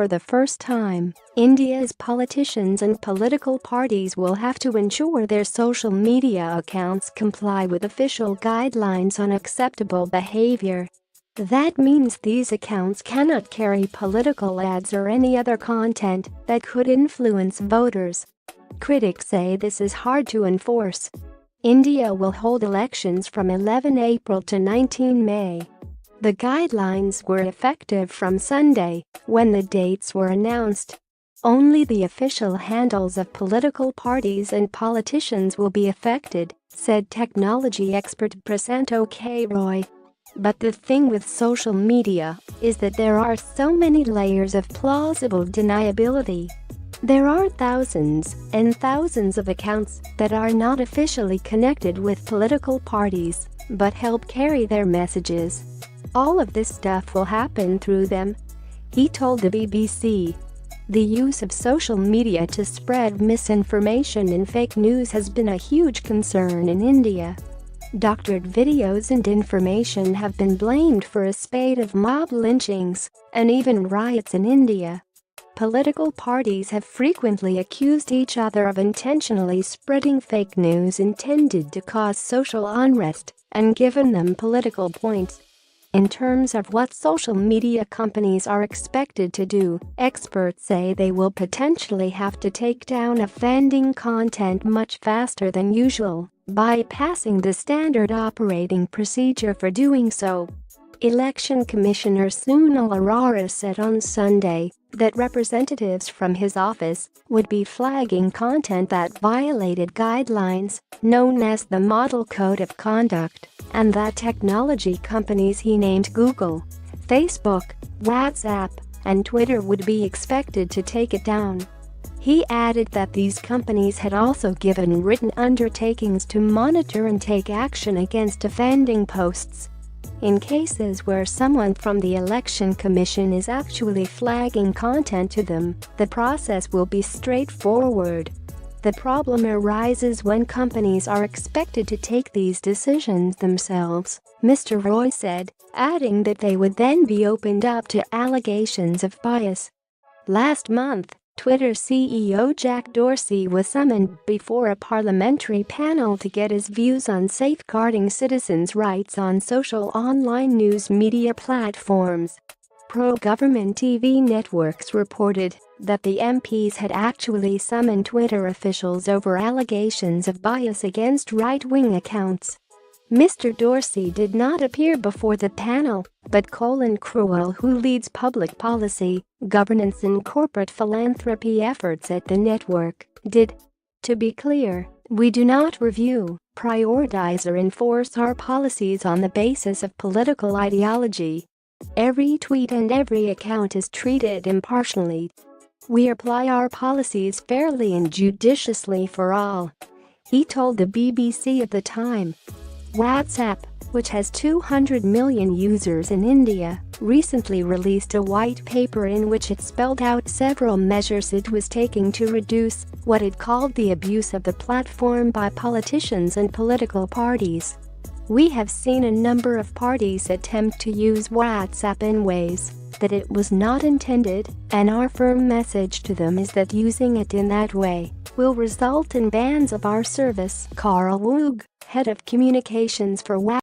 for the first time, India's politicians and political parties will have to ensure their social media accounts comply with official guidelines on acceptable behavior. That means these accounts cannot carry political ads or any other content that could influence voters. Critics say this is hard to enforce. India will hold elections from 11 April to 19 May. The guidelines were effective from Sunday, when the dates were announced. Only the official handles of political parties and politicians will be affected, said technology expert Prasanto K. Roy. But the thing with social media is that there are so many layers of plausible deniability. There are thousands and thousands of accounts that are not officially connected with political parties, but help carry their messages. All of this stuff will happen through them, he told the BBC. The use of social media to spread misinformation and fake news has been a huge concern in India. Doctored videos and information have been blamed for a spate of mob lynchings and even riots in India. Political parties have frequently accused each other of intentionally spreading fake news intended to cause social unrest and given them political points. In terms of what social media companies are expected to do, experts say they will potentially have to take down offending content much faster than usual, bypassing the standard operating procedure for doing so. Election Commissioner Sunil Arora said on Sunday that representatives from his office would be flagging content that violated guidelines known as the Model Code of Conduct, and that technology companies he named Google, Facebook, WhatsApp, and Twitter would be expected to take it down. He added that these companies had also given written undertakings to monitor and take action against offending posts. In cases where someone from the Election Commission is actually flagging content to them, the process will be straightforward. The problem arises when companies are expected to take these decisions themselves, Mr. Roy said, adding that they would then be opened up to allegations of bias. Last month, Twitter CEO Jack Dorsey was summoned before a parliamentary panel to get his views on safeguarding citizens' rights on social online news media platforms. Pro-government TV networks reported that the MPs had actually summoned Twitter officials over allegations of bias against right-wing accounts. Mr. Dorsey did not appear before the panel, but Colin Crewell, who leads public policy, governance and corporate philanthropy efforts at the network, did. To be clear, we do not review, prioritize or enforce our policies on the basis of political ideology. Every tweet and every account is treated impartially. We apply our policies fairly and judiciously for all, he told the BBC at the time. WhatsApp, which has 200 million users in India, recently released a white paper in which it spelled out several measures it was taking to reduce what it called the abuse of the platform by politicians and political parties. We have seen a number of parties attempt to use WhatsApp in ways that it was not intended, and our firm message to them is that using it in that way will result in bans of our service, Carl Woog, head of communications for WhatsApp.